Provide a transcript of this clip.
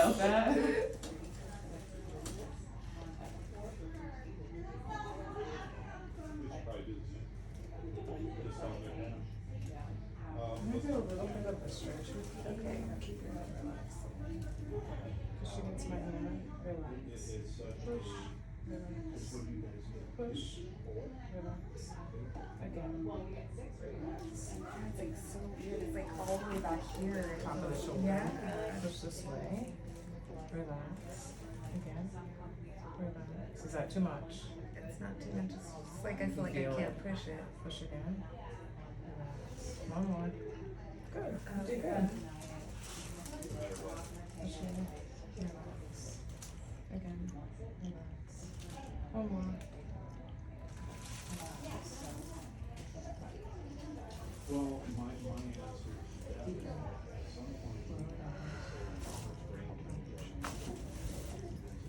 about that. Maybe a little bit of a stretch with you. Okay, now keep your head relaxed. Push against my hand. Relax. Push. Relax. Push. Relax. Again. Relax. It's like so weird. It's like all the way back here. Top of the shoulder. Yeah. Push this way. Relax. Again. Relax. Is that too much? It's not too much. It's just like I feel like I Feel can't it. push it. Push again. Relax. One more. Good. You did good.